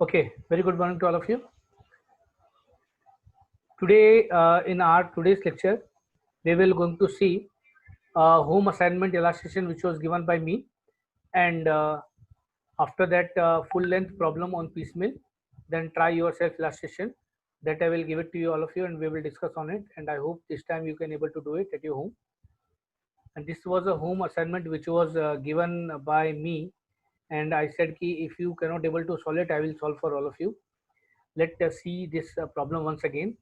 Okay, very good morning to all of you. Today, in our today's lecture, we will going to see home assignment illustration which was given by me, and after that full length problem on piecemeal, then try yourself illustration that I will give it to you all of you, and we will discuss on it. And I hope this time you can able to do it at your home. And this was a home assignment which was given by me, and I said ki if you cannot able to solve it, I will solve for all of you. Let us see this problem once again.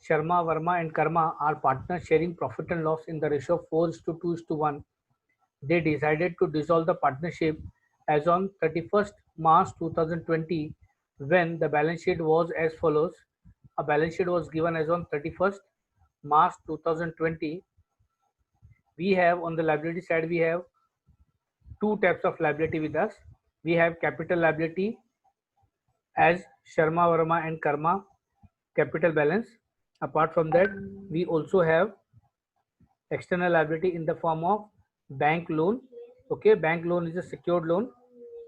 Sharma, Verma and Karma are partners sharing profit and loss in the ratio of 4:2:1. They decided to dissolve the partnership as on 31st March 2020 when the balance sheet was as follows. A balance sheet was given as on 31st March 2020. We have on the liability side, we have two types of liability with us. We have capital liability as Sharma, Verma and Karma capital balance. Apart from that, we also have external liability in the form of bank loan. Okay, bank loan is a secured loan,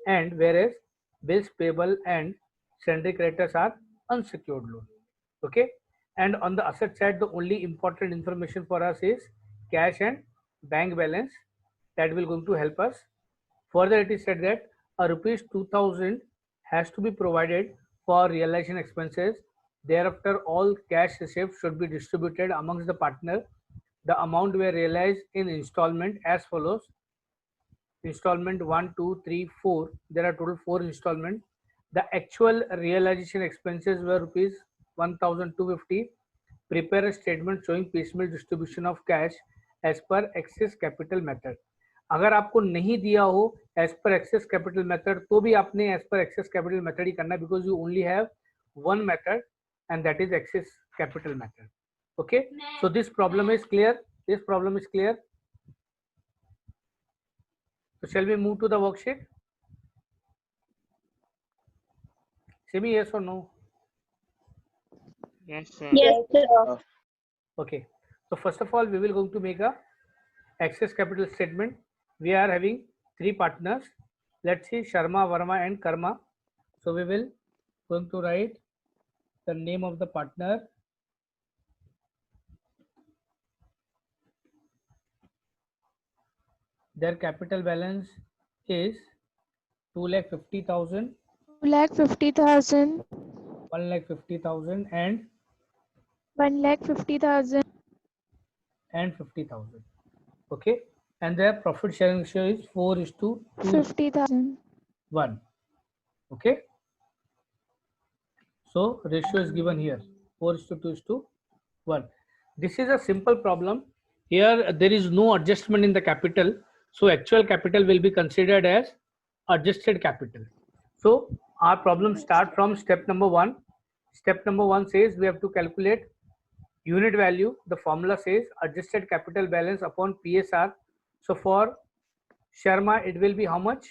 and whereas bills payable and sundry creditors are unsecured loan. Okay, and on the asset side, the only important information for us is cash and bank balance that will going to help us. Further, it is said that a rupees 2000 has to be provided for realization expenses. Thereafter, all cash received should be distributed amongst the partner. The amount were realized in installment as follows. Installment 1, 2, 3, 4. There are total 4 installment. The actual realization expenses were rupees 1250. Prepare a statement showing piecemeal distribution of cash as per excess capital method. अगर आपको नहीं दिया हो as per access capital method तो भी आपने as per access capital method ही करना है because you only have one method and that is excess capital method. Okay, so this problem is clear. This problem is clear. So shall we move to the worksheet? Semi, yes or no? Yes, sir. Yes, sir. Okay, so first of all, we will going to make a excess capital statement. We are having 3 partners. Let's see Sharma, Verma and Karma. So we will going to write the name of the partner. Their capital balance is 2,50,000, 2,50,000, 1,50,000 and 1,50,000, and 50,000. Okay, and their profit sharing ratio is 4:2:1. 50,000. Okay, so ratio is given here 4:2:1. This is a simple problem. Here there is no adjustment in the capital, so actual capital will be considered as adjusted capital. So our problem start from step number 1. Step number 1 says we have to calculate unit value. The formula says adjusted capital balance upon PSR. So for Sharma it will be how much?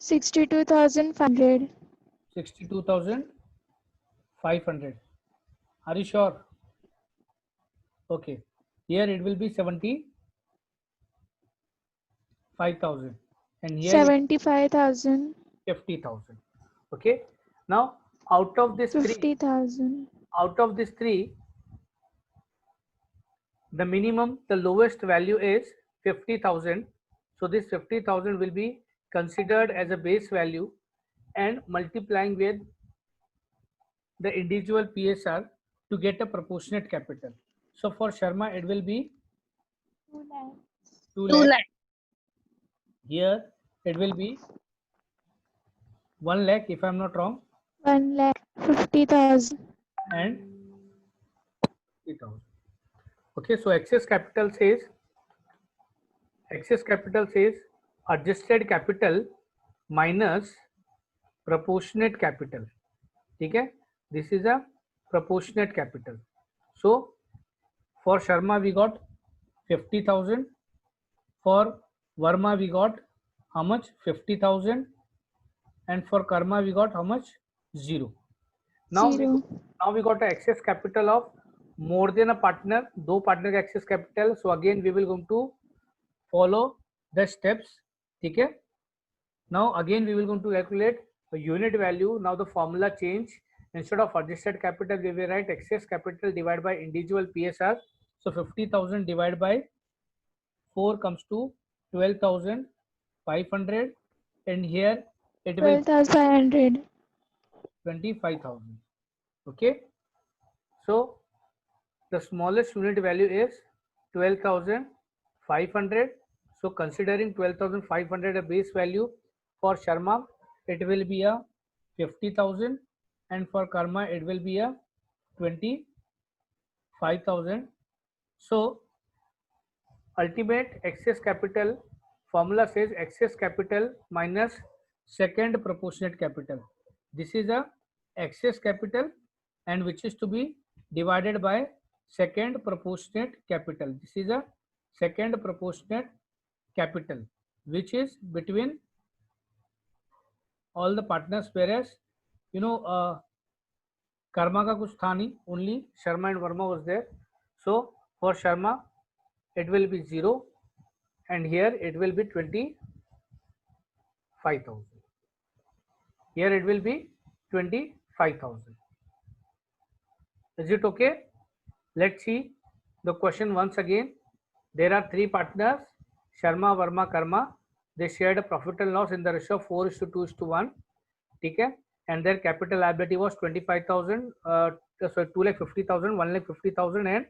62,500. 62,500. Are you sure? Okay, here it will be 75,000 and here 75,000. 50,000. Okay, now out of this 50,000. three, the minimum, the lowest value is 50,000. So this 50,000 will be considered as a base value and multiplying with the individual PSR to get a proportionate capital. So for Sharma it will be 2 lakh. Here it will be 1 lakh if I am not wrong, 1,50,000. and 50,000. Okay, so excess capital says adjusted capital minus proportionate capital. Okay, this is a proportionate capital. So for Sharma we got 50,000. For Verma we got how much? 50,000. And for Karma we got how much? 0. Now we got an excess capital of more than a partner, 2 partner का excess capital. So again we will going to follow the steps. ठीक है, Now again we will going to calculate the unit value. Now the formula change. Instead of adjusted capital, we will write excess capital divided by individual PSR. So 50,000 divided by 4 comes to 12,500, and here it will 12,500. 25,000. Okay. So the smallest unit value is 12,500. So considering 12,500 a base value, for Sharma it will be a 50,000, and for Karma it will be a 25,000. So ultimate excess capital formula says excess capital minus second proportionate capital. This is a excess capital, and which is to be divided by second proportionate capital. This is a second proportionate capital which is between all the partners, whereas Karma का कुछ था नहीं, only Sharma and Verma was there. So for Sharma it will be 0, and here it will be 25,000. Here it will be 25,000. Is it okay? Let's see the question once again. There are 3 partners, Sharma, Verma, Karma. They shared a profit and loss in the ratio of 4:2:1. Okay? And their capital liability was 25,000, 2,50,000, 1,50,000 and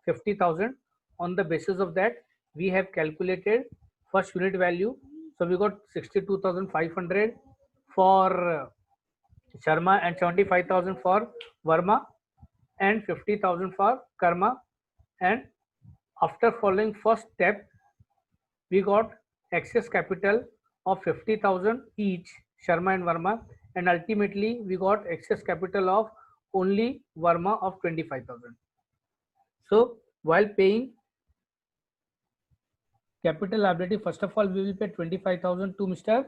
50,000. On the basis of that, we have calculated first unit value. So we got 62,500 for Sharma and 75,000 for Verma and 50,000 for Karma. And after following first step, we got excess capital of 50,000 each, Sharma and Verma, and ultimately we got excess capital of only Verma of 25,000. So while paying capital liability, first of all we will pay 25,000 to Mr.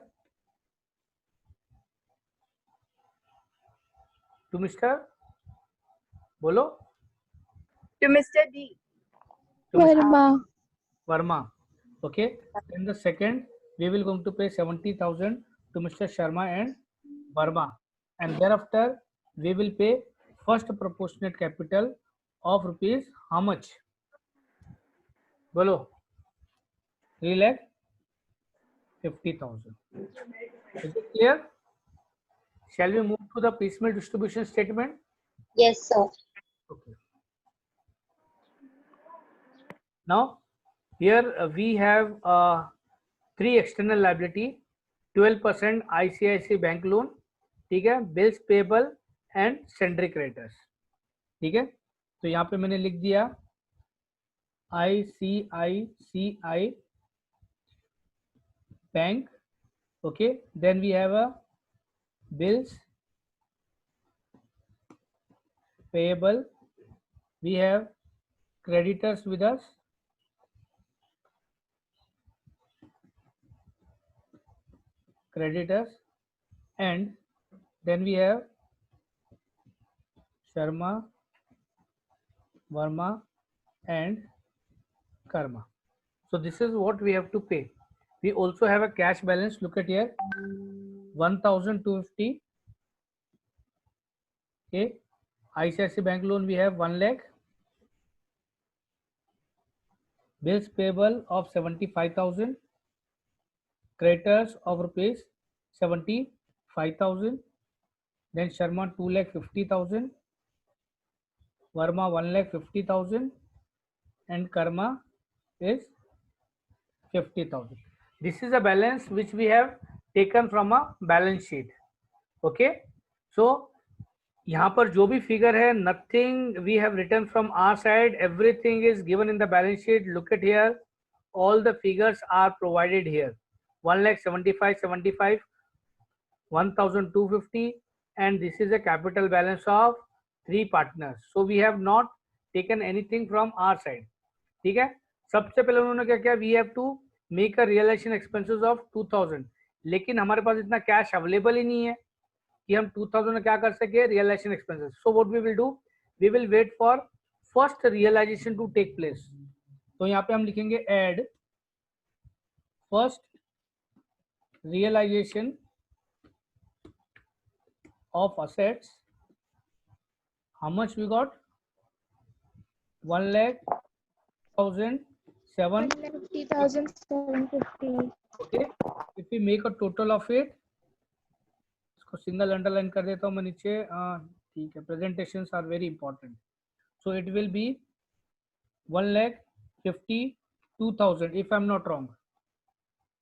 Bolo? To Mr. D. To Mr. Verma. Verma. Okay. Then the second we will going to pay 70,000 to Mr. Sharma and Verma, and thereafter we will pay first proportionate capital of rupees how much? Bolo. 3,50,000. Is it clear? Shall we move to the piecemeal distribution statement? Yes, sir. Okay. Now here we have 3 external liability, 12% ICICI bank loan, ठीक है, bills payable and sundry creditors, ठीक है. तो यहाँ पे मैंने लिख दिया ICICI bank. Okay, then we have a bills payable, we have creditors with us, and then we have Sharma, Verma and Karma. So this is what we have to pay. We also have a cash balance. Look at here, 1,250. Okay, ICICI bank loan we have 1 lakh, bills payable of 75,000, creditors of rupees 75,000, then Sharma 2,50,000, Verma 1,50,000, and Karma is 50,000. This is a balance which we have taken from a balance sheet. Okay, so यहाँ पर जो भी figure है, nothing we have written from our side, everything is given in the balance sheet. Look at here, all the figures are provided here. 1,75,75, 1,250, and this is a capital balance of 3 partners. So we have not taken anything from our side. ठीक है. सबसे पहले उन्होंने क्या किया, we have to make a realization expenses of 2,000, लेकिन हमारे पास इतना कैश अवेलेबल ही नहीं है कि हम 2,000 में क्या कर सके, realization expenses. So what we will do, we will wait for first realization to take place. तो यहाँ पे हम लिखेंगे add first realization of assets. How much we got? 1,07,000. 1,50,750. Okay. If we make a total of it, इसको single underline कर देता हूँ मैं नीचे. ठीक है, presentations are very important. So it will be 1,52,000 if I'm not wrong.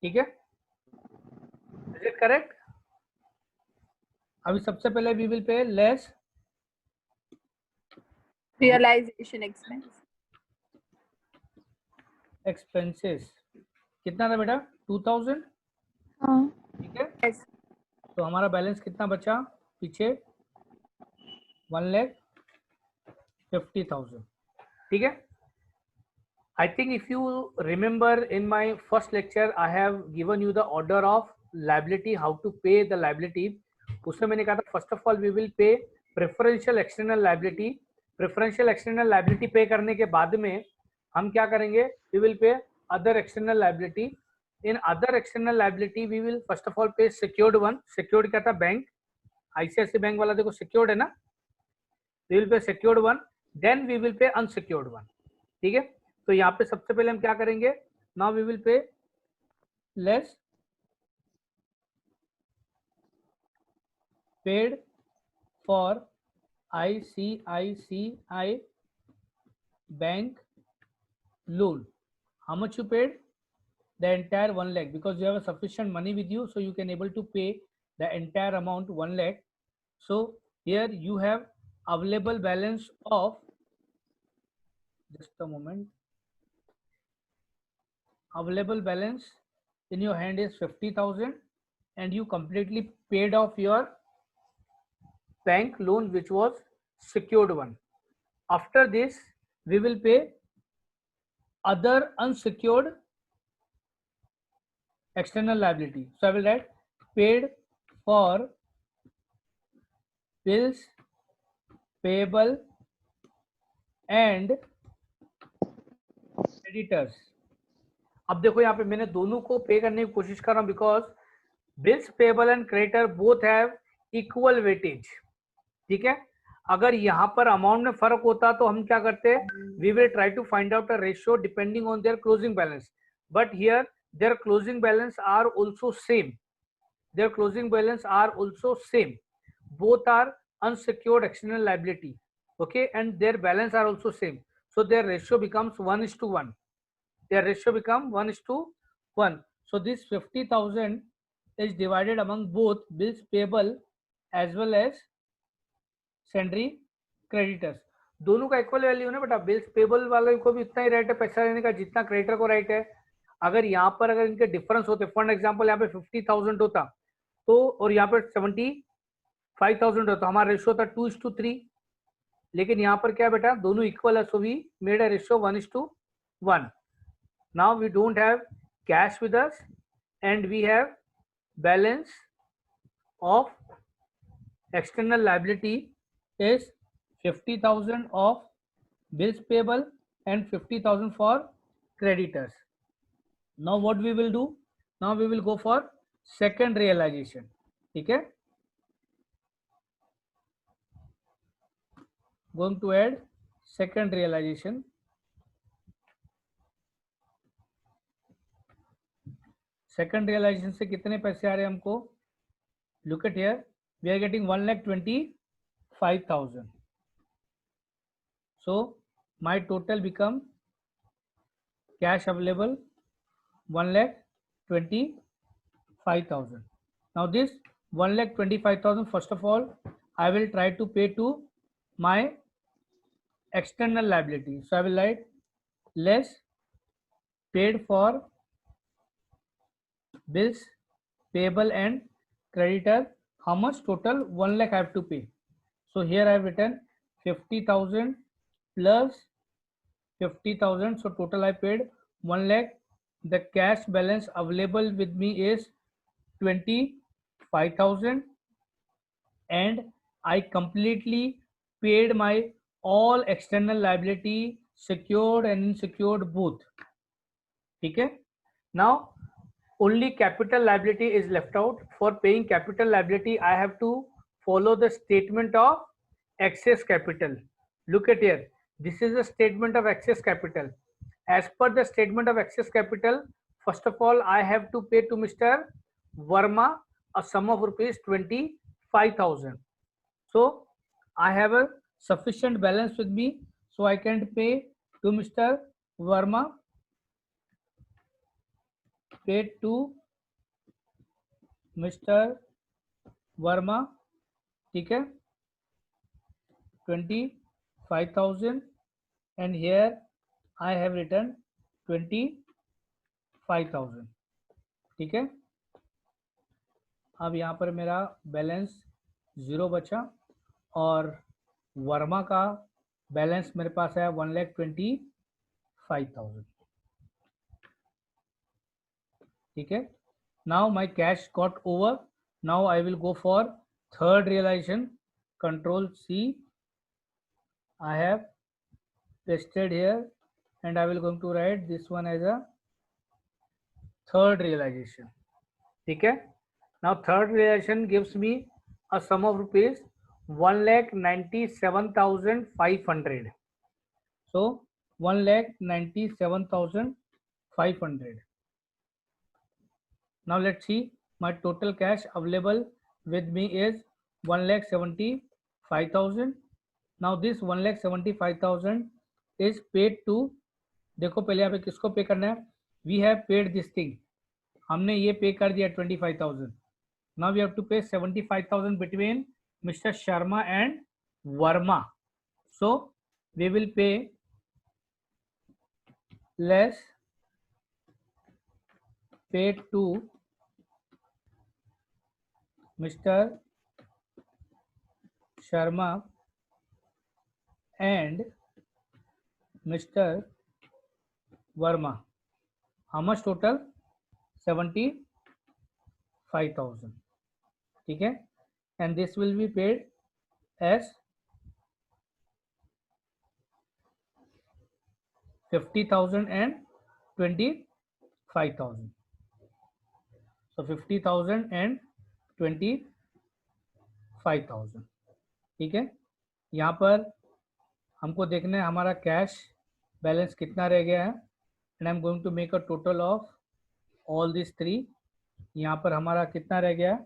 ठीक है, is it correct? अभी सबसे पहले we will pay less realization expenses. कितना था बेटा? 2,000. हाँ. ठीक है, Yes. तो हमारा बैलेंस कितना बचा पीछे? 1,50,000. ठीक है. I think if you remember in my first lecture I have given you the order of liability, how to pay the liability. उसमें मैंने कहा था first of all we will pay preferential external liability. Preferential external liability पे करने के बाद में हम क्या करेंगे? We will pay other external liability. In other external liability we will first of all pay secured one. Secured क्या था? बैंक. ICICI बैंक वाला देखो secured है ना. We will pay secured one. Then we will pay unsecured one. ठीक है, तो यहाँ पे सबसे पहले हम क्या करेंगे? Now we will pay less paid for ICICI bank loan. How much you paid? The entire 1 lakh, because you have a sufficient money with you, so you can able to pay the entire amount 1 lakh. So here you have available balance of, just a moment, available balance in your hand is 50,000 and you completely paid off your bank loan which was secured one. After this we will pay other unsecured external liability. So I will write paid for bills payable and creditors. अब देखो यहाँ पे मैंने दोनों को पे करने की कोशिश कर रहा हूँ because bills payable and creditor both have equal weightage. ठीक है, अगर यहाँ पर अमाउंट में फर्क होता तो हम क्या करते? We will try to find out a ratio depending on their closing balance. But here their closing balance are also same. Their closing balance are also same. Both are unsecured external liability. Okay, and their balance are also same. So their ratio becomes 1:1. Their ratio become 1:1. So this 50,000 is divided among both bills payable as well as sundry creditors. दोनों का equal value ना बेटा. Bills payable वाले को भी उतना ही right है पैसा देने का जितना क्रेडिटर को राइट है. अगर यहाँ पर अगर इनके डिफरेंस होते, फॉर एग्जांपल यहाँ पे 50,000 होता तो और यहाँ पर 75,000 होता, हमारा रेशियो था 2:3. लेकिन यहाँ पर क्या बेटा, दोनों इक्वल है, so we made a ratio 1:1. Now we don't have cash with us and we have balance of external liability is 50,000 of bills payable and 50,000 for creditors. Now what we will do? Now we will go for second realization. ठीक है, going to add second realization. Second realisation से कितने पैसे आ रहे हैं हमको? Look at here, we are getting 1,25,000. So my total become cash available 1,25,000. Now this 1,25,000 first of all I will try to pay to my external liability. So I will write less paid for bills payable and creditor. How much? Total 1 lakh I have to pay. So here I have written 50,000 plus 50,000. So total I paid 1 lakh. The cash balance available with me is 25,000 and I completely paid my all external liability, secured and unsecured both. ठीक है, now only capital liability is left out. For paying capital liability, I have to follow the statement of excess capital. Look at here. This is a statement of excess capital. As per the statement of excess capital, first of all, I have to pay to Mr. Verma a sum of rupees 25,000. So I have a sufficient balance with me, so I can pay to Mr. Verma. Pay to Mr. Verma, ठीक है, 25,000, and here I have written 25,000. ठीक है, अब यहाँ पर मेरा balance 0 बचा और वर्मा का बैलेंस मेरे पास है 1,25,000. ठीक है. Now my cash got over. Now I will go for third realization. Control C. I have pasted here, and I will going to write this one as a third realization. ठीक है. Now third realization gives me a sum of rupees 1,97,500. So 1,97,500. Now let's see, my total cash available with me is 1,75,000. Now this 1,75,000 is paid to, देखो पहले यहाँ पे किसको पे करना है, we have paid this thing, हमने ये पे कर दिया 25,000. Now we have to pay 75,000 between Mr. Sharma and Verma. So we will pay less paid to Mr. Sharma and Mr. Verma. How much total? 75,000. ठीक है, and this will be paid as 50,000 and 25,000. So 50,000 and 25,000. ठीक है, यहाँ पर हमको देखना है हमारा कैश बैलेंस कितना रह गया है, and I am going to make a total of all this three. यहाँ पर हमारा कितना रह गया,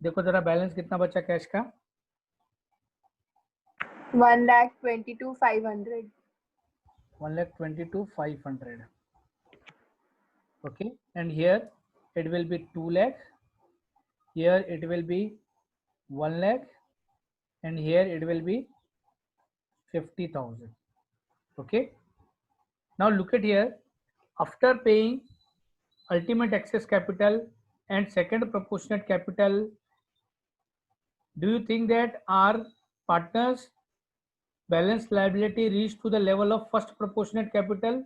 देखो जरा बैलेंस कितना बचा कैश का, 1,22,500. 1,22,500. Okay, and here it will be 2 lakh, here it will be 1 lakh, and here it will be 50,000. Okay, now look at here, after paying ultimate excess capital and second proportionate capital, do you think that our partners balance liability reached to the level of first proportionate capital?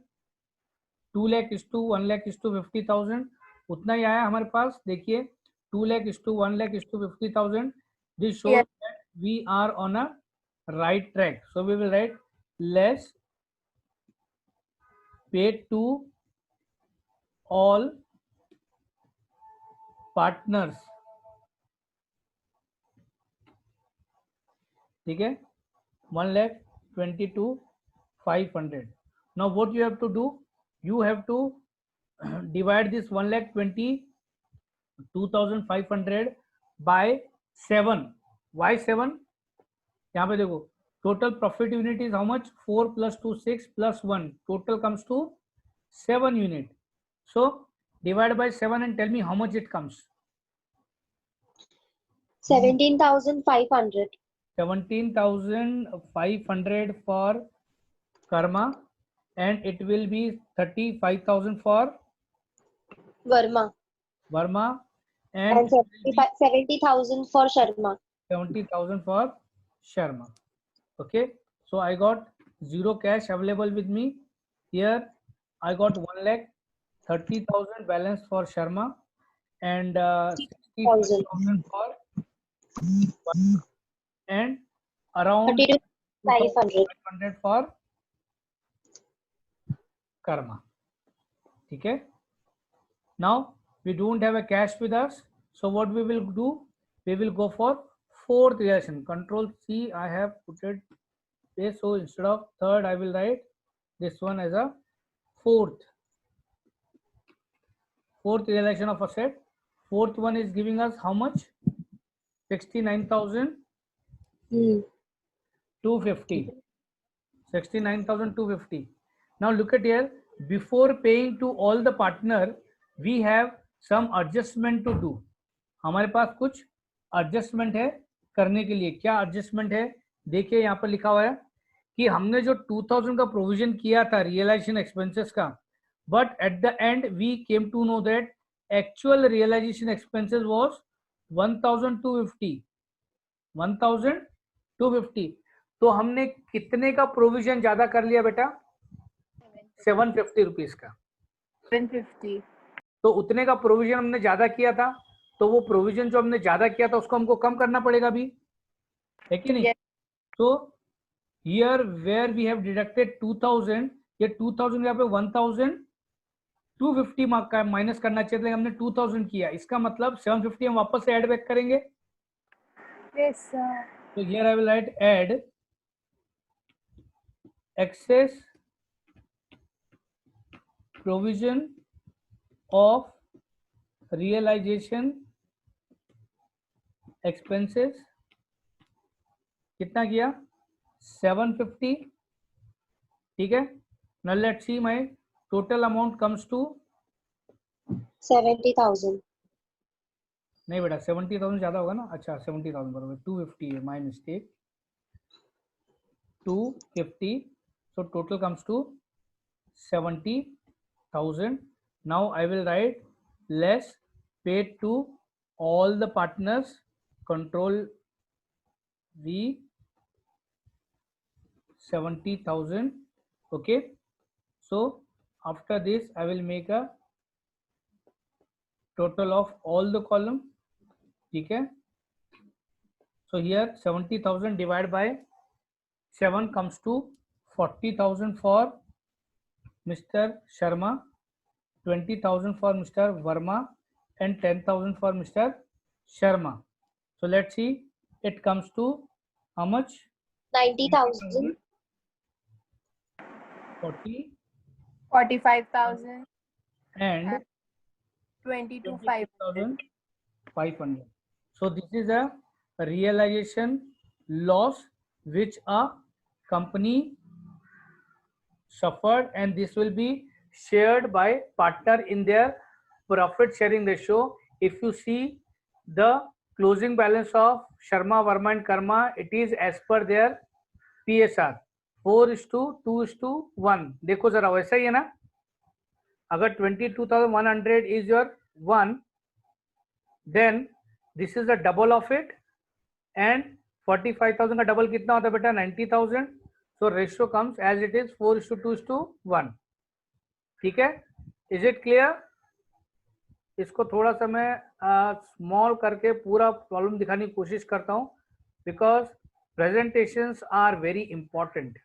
2 lakh is to 1 lakh is to 50,000, उतना ही आया हमारे पास. देखिए 2 lakh is to 1 lakh is to 50,000. This shows Yes. that we are on a right track. So we will write less paid to all partners. ठीक है, 1,22,500. Now what you have to do, you have to divide this 1,22,500 by 7. Why 7? यहाँ पे देखो total profit unit is how much, 4 plus 2 6 plus 1, total comes to 7 unit. So divide by 7 and tell me how much it comes. 17,500. 17,500 for Karma, and it will be 35,000 for Verma. and 70,000 for Sharma. 70,000 for Sharma. Okay, so I got 0 cash available with me. Here I got 1,30,000 balance for Sharma and 60,000 for and around 32,500 for Karma. ठीक है, Now we don't have a cash with us, so what we will do, we will go for fourth realization. Control C, I have put it this, so instead of third I will write this one as a fourth realization of asset. Fourth one is giving us how much? 69,250. 69,250. Now look at here, before paying to all the partner we have some adjustment to do. हमारे पास कुछ adjustment है करने के लिए. क्या adjustment है? देखिए यहाँ पर लिखा हुआ है कि हमने जो 2000 का प्रोविजन किया था रियलाइजेशन एक्सपेंसेस का, but at the end we came to know that actual realization expenses was 1250. तो हमने कितने का प्रोविजन ज्यादा कर लिया बेटा? 750 रुपीज का. 750. तो उतने का प्रोविजन हमने ज्यादा किया था, तो वो प्रोविजन जो हमने ज्यादा किया था उसको हमको कम करना पड़ेगा भी, है कि नहीं? तो here where we have deducted 2000, ये 2000 यहाँ पे 1250 मार्क का माइनस करना चाहिए, लेकिन हमने 2000 किया, इसका मतलब 750 हम वापस से ऐड बैक करेंगे. Yes, sir. So here I will write add excess provision of realization expenses. कितना किया? 750. ठीक है. Now let's see my total amount comes to 70,000. नहीं बेटा 70,000 ज्यादा होगा ना. अच्छा 70,000 बराबर 250 है, my mistake. 250. So total comes to 70,000. Now I will write less paid to all the partners. Control V, 70,000. Okay. So after this I will make a total of all the column. ठीक है. So here 70,000 divided by 7 comes to 40,000 for Mr. Sharma, 20,000 for Mr. Verma, and 10,000 for Mr. Sharma. So let's see, it comes to how much? 90,000. 45,000 and 22,500. 500. So this is a realization loss which a company suffered, and this will be shared by partner in their profit sharing ratio. If you see the closing balance of Sharma, Verma and Karma, it is as per their PSR 4:2:1. देखो जरा वैसा ही है ना. अगर 22,100 is your 1, then this is the double of it, and 45,000 का double कितना होता है बेटा? 90,000. So ratio comes as it is 4:2:1. ठीक है. Is it clear? इसको थोड़ा सा मैं स्मॉल करके पूरा प्रॉब्लम दिखाने की कोशिश करता हूँ, because presentations are very important.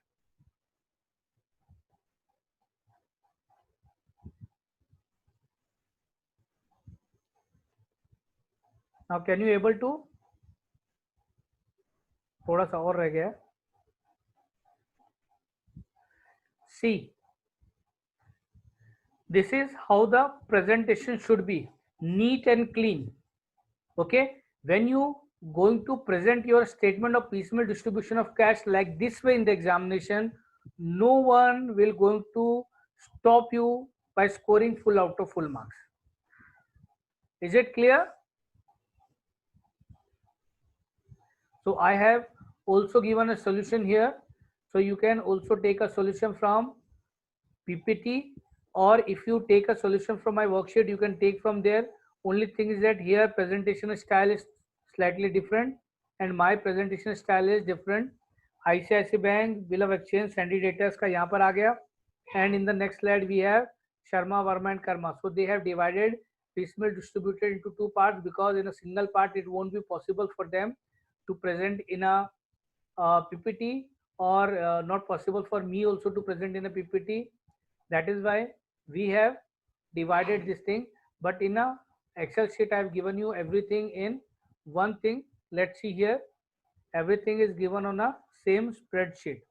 Now can you able to, थोड़ा सा और रह गया. See, this is how the presentation should be, neat and clean. Okay, when you going to present your statement of piecemeal distribution of cash like this way in the examination, no one will going to stop you by scoring full out of full marks. Is it clear? So I have also given a solution here, so you can also take a solution from PPT, or if you take a solution from my worksheet, you can take from there. Only thing is that here presentation style is slightly different and my presentation style is different. ICICI Bank bill of exchange Sandy Debtors का यहाँ पर आ गया, and in the next slide we have Sharma, Verma and Karma. So they have divided piecemeal distributed into two parts, because in a single part it won't be possible for them to present in a PPT, or not possible for me also to present in a PPT. That is why we have divided this thing. but in a Excel sheet I have given you everything in one thing. Let's see here, everything is given on a same spreadsheet.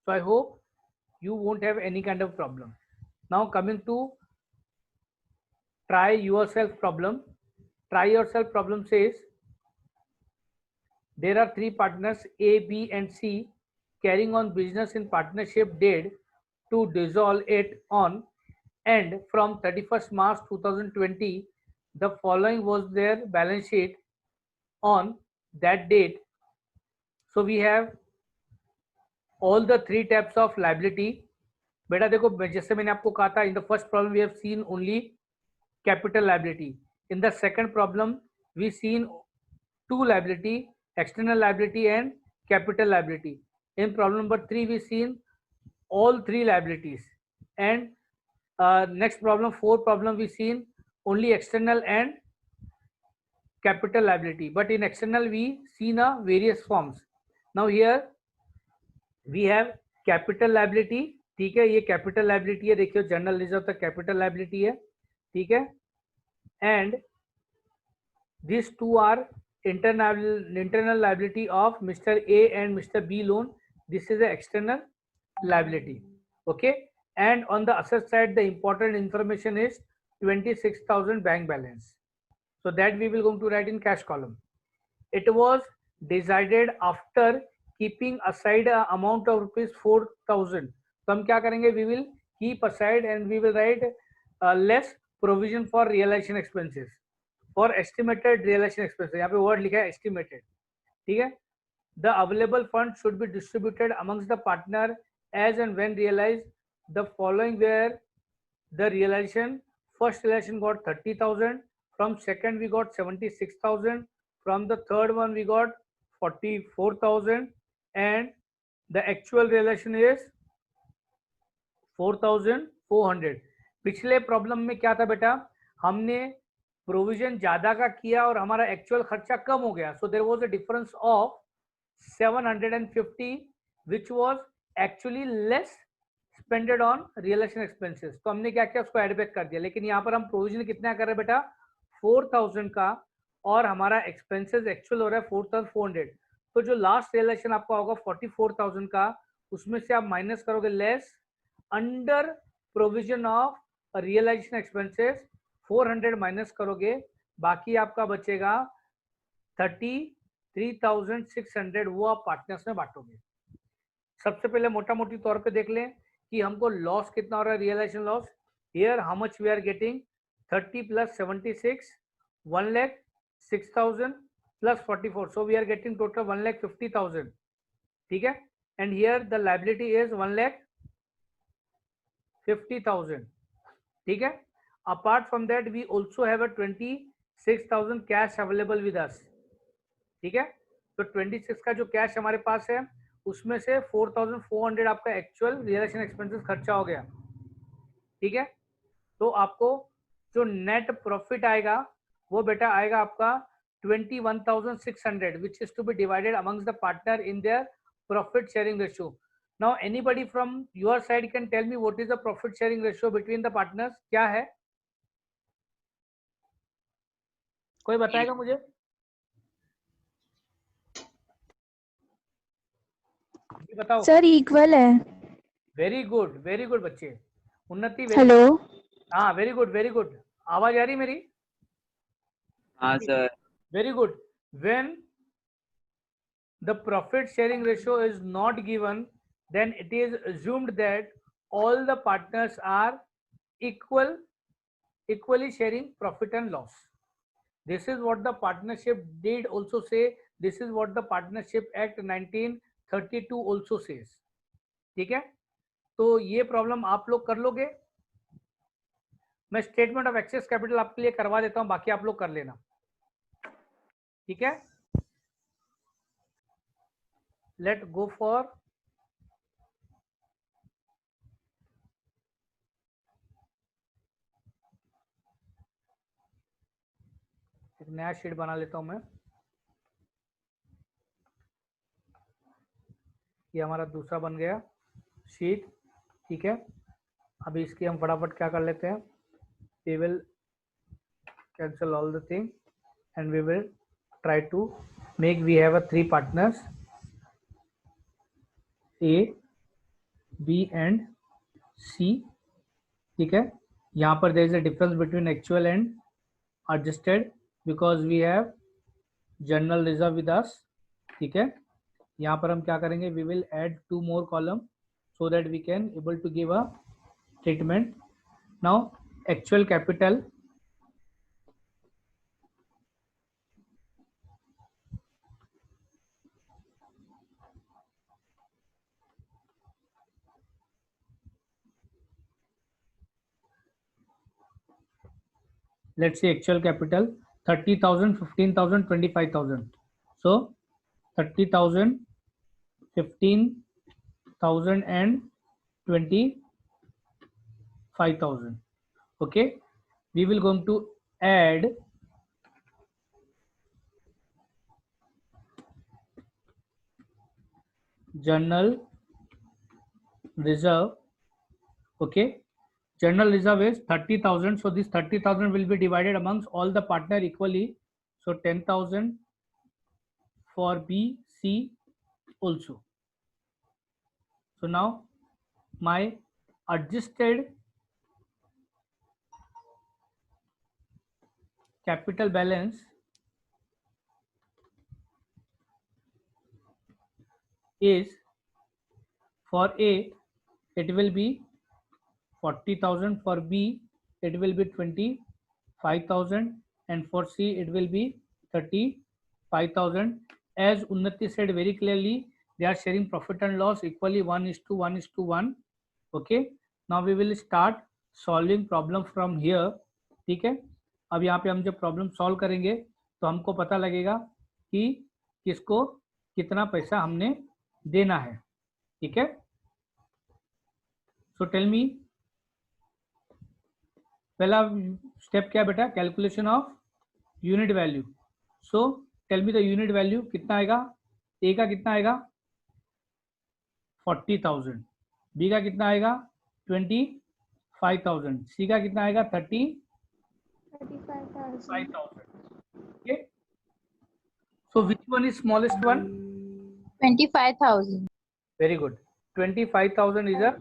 So I hope you won't have any kind of problem. Now coming to try yourself problem. Try yourself problem says there are three partners A, B and C carrying on business in partnership deed to dissolve it on and from 31st March 2020 the following was their balance sheet on that date. So we have all the three types of liability. बेटा देखो जैसे मैंने आपको कहा था, in the first problem we have seen only capital liability. In the second problem we seen two liability, external liability and capital liability. In problem number 3 we seen all three liabilities, and next problem 4 problem we seen only external and capital liability, but in external we seen a various forms. Now here we have capital liability. ठीक है, ये capital liability है, देखियो general reserve तक capital liability है, ठीक है, and this two are internal liability of Mr. A and Mr. B loan. This is the external liability. Okay, and on the asset side the important information is 26,000 bank balance, so that we will going to write in cash column. It was decided after keeping aside a amount of rupees 4,000. तो हम क्या करेंगे, we will keep aside and we will write less provision for realization expenses, for estimated realization expenses. यहाँ पे word लिखा है estimated, ठीक है. The available funds should be distributed amongst the partner as and when realized. The following were the realization. First realization got 30,000. From second we got 76,000. From the third one we got 44,000, and the actual realization is 4,400. पिछले problem में क्या था बेटा, हमने provision ज्यादा का किया और हमारा एक्चुअल खर्चा कम हो गया. So there was a difference of 750 which was actually less spended on realization expenses. तो हमने क्या किया, उसको एड बैक कर दिया. लेकिन यहाँ पर हम प्रोविजन कितना कर रहे हैं बेटा, 4,000 का, और हमारा एक्सपेंसेस एक्चुअल हो रहा है 4,400. तो जो लास्ट रियलाइजेशन आपका होगा 44,000 का, उसमें से आप माइनस करोगे less under provision of realization expenses 400 minus करोगे, बाकी आपका बचेगा 33,600. वो आप पार्टनर्स में बांटोगे. सबसे पहले मोटा मोटी तौर पे देख लें कि हमको लॉस कितना हो रहा है, realization loss. Here how much we are getting, 30 plus 76 1,06,000 plus 44, so we are getting total 1,50,000. ठीक है, and here the liability is 1,50,000. ठीक है, apart from that we also have a 26,000 cash available with us. ठीक है, तो 26 का जो cash हमारे पास है उसमें से 4,400 आपका एक्चुअल रियलाइजेशन एक्सपेंसेस खर्चा हो गया. ठीक है, तो आपको जो नेट प्रॉफिट आएगा वो बेटा आएगा आपका 21,600 which is to be divided amongst the partner in their profit sharing ratio. Now anybody from your side can tell me what is the profit sharing ratio between the partners. क्या है, कोई बताएगा मुझे? बताओ सर इक्वल है. Very good बच्चे. उन्नति, hello. हाँ वेरी गुड. आवाज आ रही मेरी? हाँ sir. Very good. When the profit sharing ratio is not given, then it is assumed that all the partners are equally sharing profit and loss. This is what the partnership deed also say. This is what the partnership act 1932 also says. ठीक है, तो ये problem आप लोग कर लोगे. मैं statement of access capital आपके लिए करवा देता हूं, बाकी आप लोग कर लेना. ठीक है, लेट गो फॉर एक नया शीट बना लेता हूं मैं. ये हमारा दूसरा बन गया शीट. ठीक है, अभी इसकी हम फटाफट क्या कर लेते हैं, we will cancel all the thing, and we will try to make, we have a 3 partners A, B and C. ठीक है, यहाँ पर there is a difference between actual and adjusted because we have general reserve with us. ठीक है, यहाँ पर हम क्या करेंगे, we will add 2 more column so that we can able to give a treatment. Now actual capital let's say actual capital 30,000, 15,000, 25,000. So 30,000, 15,000 and 25,000. Okay, we will going to add general reserve. Okay, general reserve is 30,000, so this 30,000 will be divided amongst all the partner equally. So 10,000 for B, C also. So now my adjusted capital balance is, for A it will be 40,000, for B it will be 25,000, and for C it will be 35,000. As Unnati said very clearly, they are sharing profit and loss equally 1:1:1. Okay, now we will start solving problem from here. ठीक है, अब यहाँ पे हम जब problem solve करेंगे तो हमको पता लगेगा कि किसको कितना पैसा हमने देना है. ठीक है, सो टेल मी, पहला स्टेप क्या बेटा, calculation of unit value. So tell me the unit value कितना आएगा. ए का कितना आएगा 40,000, बी का कितना आएगा 25,000, सी का कितना आएगा 35,000. Okay, so which one is smallest one. 25,000. Very good. 25,000 is the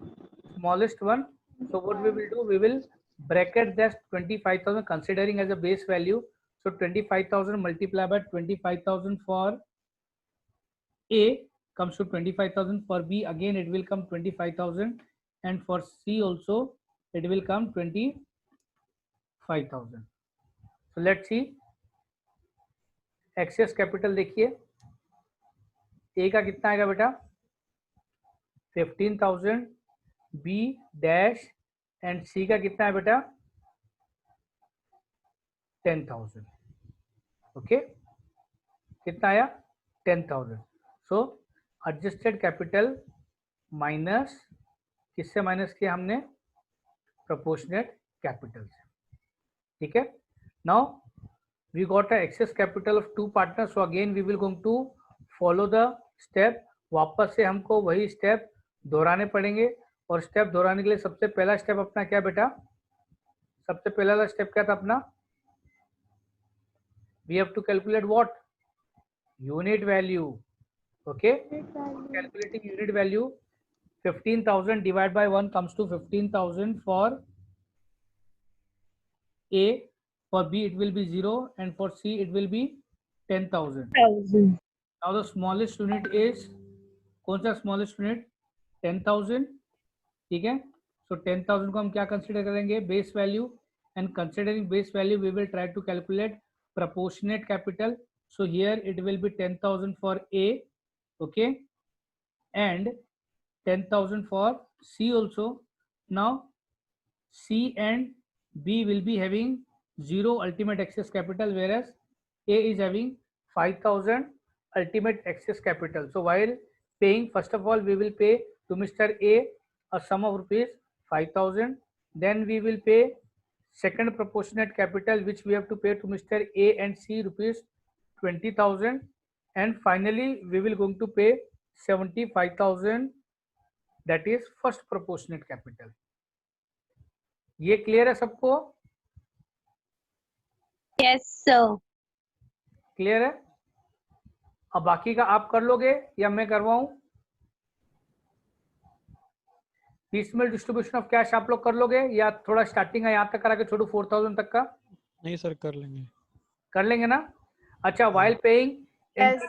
smallest one. So what we will do, we will bracket that 25,000 considering as a base value. So 25,000 multiplied by 25,000 for A comes to 25,000. For B again it will come 25,000, and for C also it will come 25,000. So let's see. Excess capital देखिए, A का कितना आएगा बेटा 15,000, B dash and C का कितना है बेटा 10,000. Okay, कितना आया 10,000. सो एडजस्टेड कैपिटल माइनस, किससे माइनस किया हमने, प्रोपोर्शनेट कैपिटल से. ठीक है, now we got a excess capital of 2 partners. So again we will going to follow the step. वापस से हमको वही स्टेप दोहराने पड़ेंगे, और स्टेप दोहराने के लिए सबसे पहला स्टेप अपना क्या बेटा, सबसे पहला स्टेप क्या था अपना, we have to calculate what, unit value. Okay, calculating unit value, 15,000 divide by 1 comes to 15,000 for A, for B it will be 0, and for C it will be 10,000. Now the smallest unit is, कौन सा smallest unit 10,000. ठीक है, सो 10,000 को हम क्या consider करेंगे, base value, and considering base value we will try to calculate proportionate capital. So here it will be 10,000 for A, okay, and 10,000 for C also. Now C and B will be having 0 ultimate excess capital, whereas A is having 5,000 ultimate excess capital. So while paying, first of all we will pay to Mr. A a sum of rupees 5,000. Then we will pay second proportionate capital which we have to pay to Mr. A and C rupees 20,000, and finally we will going to pay 75,000, that is first proportionate capital. ये clear है सबको? Yes, sir. Clear है? अब बाकी का आप कर लोगे या मैं करवाऊं? पीसमेल डिस्ट्रीब्यूशन ऑफ कैश आप लोग कर लोगे या थोड़ा स्टार्टिंग है यहाँ तक करा के छोड़ू 4000 तक का? नहीं सर, कर लेंगे। कर लेंगे ना? अच्छा, while paying Yes.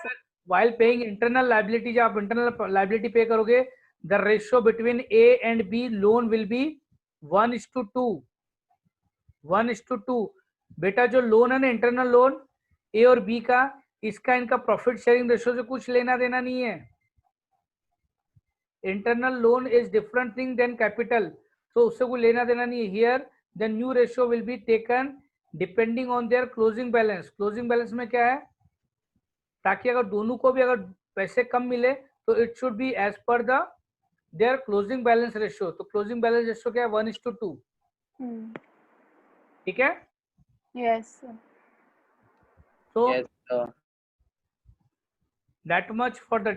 Internal liability, जब आप इंटरनल लाइबिलिटी पे करोगे, the ratio between A and B loan will be 1:2. 1:2. बेटा जो लोन है ना, इंटरनल लोन ए और बी का, इसका इनका प्रॉफिट शेयरिंग रेशियो से कुछ लेना देना नहीं है. Internal loan is different thing than capital, तो उससे कोई लेना देना नहीं है. Here the new ratio will be taken depending on their closing balance. Closing balance में क्या है, ताकि अगर दोनों को भी अगर पैसे कम मिले तो it should be as per the their closing balance ratio. तो क्लोजिंग बैलेंस रेशियो क्या है? 1:2. ठीक है? Yes, sir. So Yes, sir. that much for the day.